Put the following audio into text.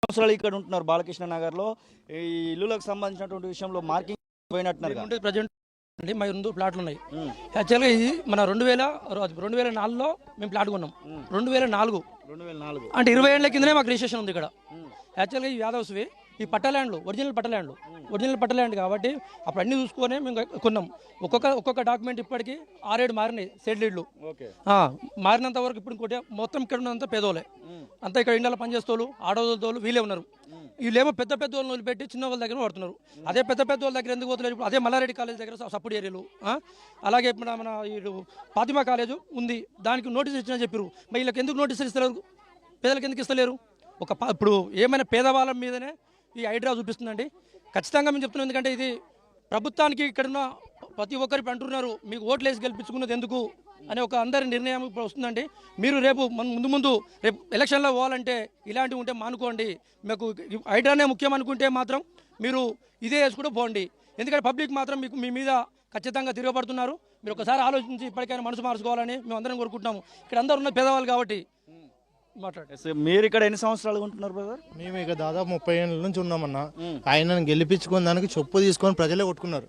సంవత్సరాలు ఇక్కడ ఉంటున్నారు బాలకృష్ణ నగర్ లో. ఈ ఇల్లులకు సంబంధించినటువంటి విషయంలో మార్కింగ్ పోయినట్టున్నారు. ప్రజెంట్ అండి మా 2 ప్లాట్లు ఉన్నాయి. యాక్చువల్గా ఇది మన 2004లో మేము ప్లాట్ కొన్నాం. 2004 అంటే 20 ఏళ్ల కిందనే మాకు రిజిస్ట్రేషన్ ఉంది ఇక్కడ. యాక్చువల్గా ఈ యాదవ్స్వి ఈ పట్టల్యాండ్లు ఒరిజినల్ పట్టల్యాండ్ కాబట్టి అప్పుడు అన్ని చూసుకొని మేము కొన్నాం. ఒక్కొక్క డాక్యుమెంట్ ఇప్పటికీ 6-7 మారినాయి. సెట్ లీడ్లు మారినంత వరకు ఇప్పుడు ఇంకోటి మొత్తం ఇక్కడ ఉన్నంత పేదోళ్ళే అంతా. ఇక్కడ ఇండియాలో పనిచేస్తోళ్ళు ఆడోళ్ళతోళ్ళు వీళ్ళే ఉన్నారు. వీళ్ళేమో పెద్ద వాళ్ళని వదిలిపెట్టి చిన్న వాళ్ళ దగ్గర పడుతున్నారు. అదే పెద్ద వాళ్ళ దగ్గర ఎందుకు పోతున్నారు? ఇప్పుడు అదే మల్లారెడ్డి కాలేజ్ దగ్గర సపోర్ట్ ఏరియాలు, అలాగే మన ఫాతిమా కాలేజ్ ఉంది, దానికి నోటీస్ ఇచ్చినా చెప్పారు. మరి వీళ్ళకి ఎందుకు నోటీస్ ఇస్తలేరు? పేదలకు ఎందుకు ఇస్తలేరు? ఇప్పుడు ఏమైనా పేదవాళ్ళ మీదనే ఈ హైడ్రా చూపిస్తుందండి. ఖచ్చితంగా మేము చెప్తున్నాం. ఎందుకంటే ఇది ప్రభుత్వానికి ఇక్కడున్న ప్రతి ఒక్కరికి అంటున్నారు మీకు ఓట్లు వేసి గెలిపించుకున్నది ఎందుకు అనే ఒక అందరి నిర్ణయం ఇప్పుడు వస్తుందండి. మీరు రేపు ముందు రేపు ఎలక్షన్లో పోవాలంటే ఇలాంటివి ఉంటే మానుకోండి. మీకు హైడ్రానే ముఖ్యం అనుకుంటే మాత్రం మీరు ఇదే వేసుకుంటూ పోండి. ఎందుకంటే పబ్లిక్ మాత్రం మీకు మీ మీద ఖచ్చితంగా తిరగబడుతున్నారు. మీరు ఒకసారి ఆలోచించి ఇప్పటికైనా మనసు మార్చుకోవాలని మేము అందరం కోరుకుంటున్నాము. ఇక్కడ అందరూ ఉన్న పేదవాళ్ళు కాబట్టి మాట్లాడే. మీరు ఇక్కడ ఎన్ని సంవత్సరాలు ఉంటున్నారు బ్రదర్? మేము ఇక దాదాపు 30 ఏళ్ళ నుంచి ఉన్నామన్నా. ఆయనను గెలిపించుకున్న దానికి చెప్పు తీసుకొని ప్రజలే కొట్టుకున్నారు.